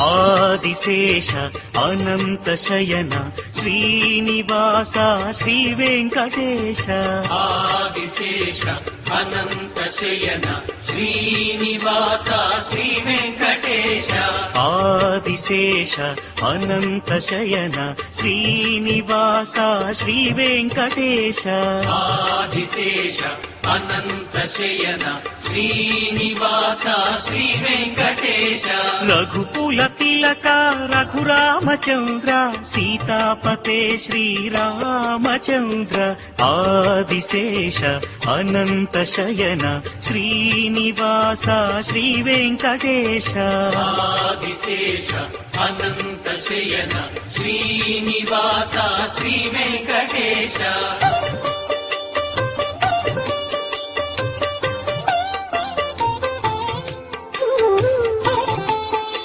ఆదిశేష అనంత శయన శ్రీనివాస శ్రీ వెంకటేశ ఆదిశేష అనంత శయన శ్రీనివాస శ్రీ వెంకటేశ ఆదిశేష అనంత శయన శ్రీనివాస శ్రీ వెంకటేశ ఆదిశేష అనంత శయన శ్రీనివాస శ్రీ వెంకటేశ రఘుకుల తిలక రఘురామచంద్ర సీతాపతే శ్రీరామచంద్ర ఆదిశేష అనంత శయన శ్రీనివాస శ్రీ వెంకటేశ ఆదిశేష అనంత శయన శ్రీనివాస శ్రీ వెంకటేశ